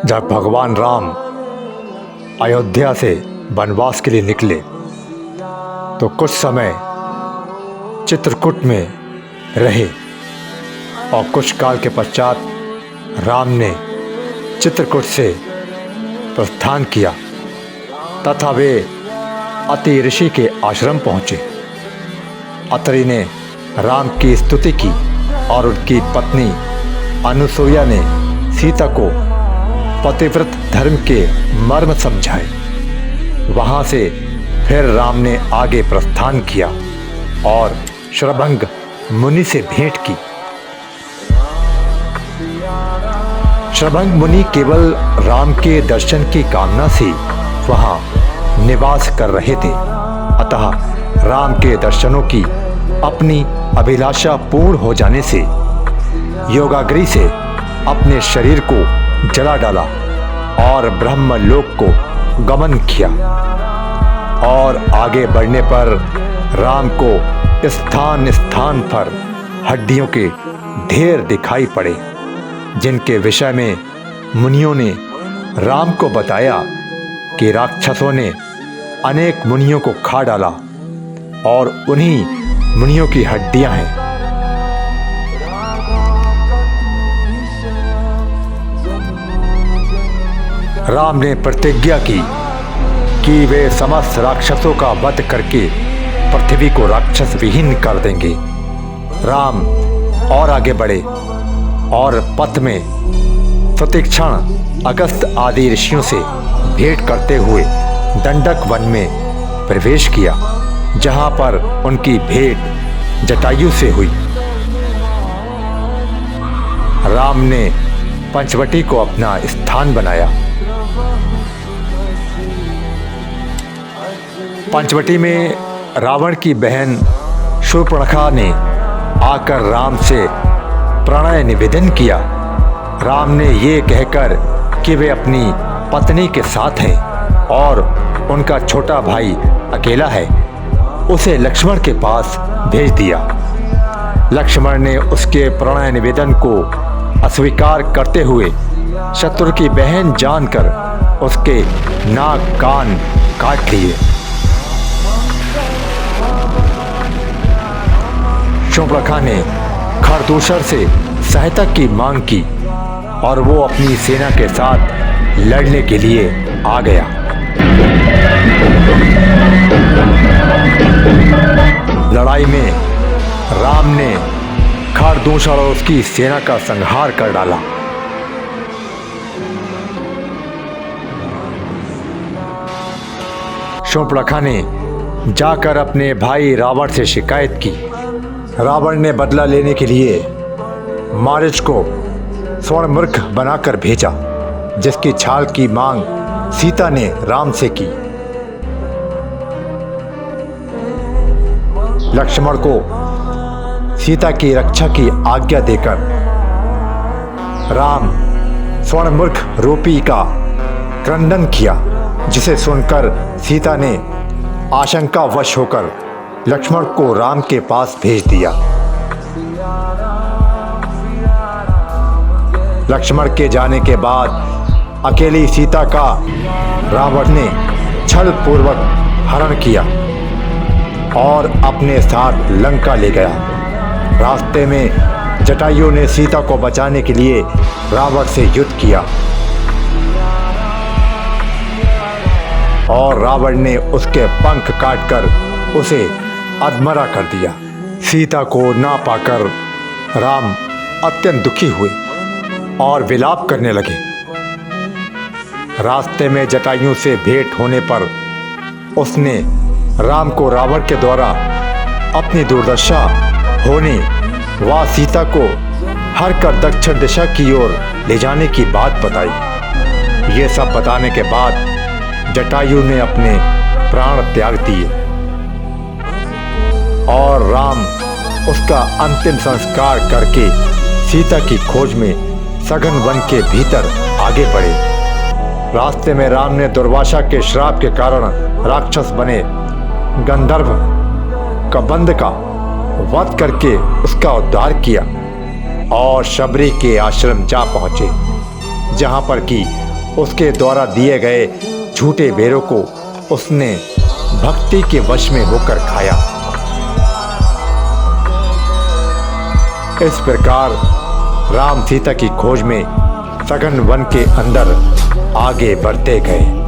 जब भगवान राम अयोध्या से वनवास के लिए निकले तो कुछ समय चित्रकूट में रहे और कुछ काल के पश्चात राम ने चित्रकूट से प्रस्थान किया तथा वे अत्रि ऋषि के आश्रम पहुँचे। अत्रि ने राम की स्तुति की और उनकी पत्नी अनुसूया ने सीता को पतिव्रत धर्म के मर्म समझाए। वहाँ से फिर राम ने आगे प्रस्थान किया और शरभंग मुनि से भेंट की। शरभंग मुनि केवल राम के दर्शन की कामना से वहाँ निवास कर रहे थे, अतः राम के दर्शनों की अपनी अभिलाषा पूर्ण हो जाने से योगाग्नि से अपने शरीर को जला डाला और ब्रह्मलोक को गमन किया। और आगे बढ़ने पर राम को स्थान स्थान पर हड्डियों के ढेर दिखाई पड़े, जिनके विषय में मुनियों ने राम को बताया कि राक्षसों ने अनेक मुनियों को खा डाला और उन्हीं मुनियों की हड्डियां हैं। राम ने प्रतिज्ञा की कि वे समस्त राक्षसों का वध करके पृथ्वी को राक्षस विहीन कर देंगे। राम और आगे बढ़े और पथ में प्रतिक्षण अगस्त आदि ऋषियों से भेंट करते हुए दंडक वन में प्रवेश किया, जहां पर उनकी भेंट जटायु से हुई। राम ने पंचवटी को अपना स्थान बनाया। पंचवटी में रावण की बहन शूर्पणखा ने आकर राम से प्रणय निवेदन किया। राम ने ये कहकर कि वे अपनी पत्नी के साथ हैं और उनका छोटा भाई अकेला है, उसे लक्ष्मण के पास भेज दिया। लक्ष्मण ने उसके प्रणय निवेदन को अस्वीकार करते हुए शत्रु की बहन जानकर उसके नाक कान काट लिए। शूर्पणखा ने खरदूषण से सहायता की मांग की और वो अपनी सेना के साथ लड़ने के लिए आ गया। लड़ाई में राम ने खरदूषण और उसकी सेना का संहार कर डाला। शूर्पणखा ने जाकर अपने भाई रावण से शिकायत की। रावण ने बदला लेने के लिए मारीच को स्वर्णमृग बनाकर भेजा, जिसकी छाल की मांग सीता ने राम से की। लक्ष्मण को सीता की रक्षा की आज्ञा देकर राम स्वर्णमृग रूपी का क्रंदन किया, जिसे सुनकर सीता ने आशंकावश होकर लक्ष्मण को राम के पास भेज दिया। लक्ष्मण के जाने के बाद अकेली सीता का रावण ने छल पूर्वक हरण किया और अपने साथ लंका ले गया। रास्ते में जटायु ने सीता को बचाने के लिए रावण से युद्ध किया और रावण ने उसके पंख काटकर उसे अधमरा कर दिया। सीता को ना पाकर राम अत्यंत दुखी हुए और विलाप करने लगे। रास्ते में जटायु से भेंट होने पर उसने राम को रावण के द्वारा अपनी दुर्दशा होने व सीता को हर कर दक्षिण दिशा की ओर ले जाने की बात बताई। ये सब बताने के बाद जटायु ने अपने प्राण त्याग दिए और राम उसका अंतिम संस्कार करके सीता की खोज में सघन वन के भीतर आगे बढ़े। रास्ते में राम ने दुर्वासा के श्राप के कारण राक्षस बने गंधर्व कबंध का वध करके उसका उद्धार किया और शबरी के आश्रम जा पहुंचे, जहां पर कि उसके द्वारा दिए गए झूठे बेरों को उसने भक्ति के वश में होकर खाया। इस प्रकार राम सीता की खोज में सघन वन के अंदर आगे बढ़ते गए।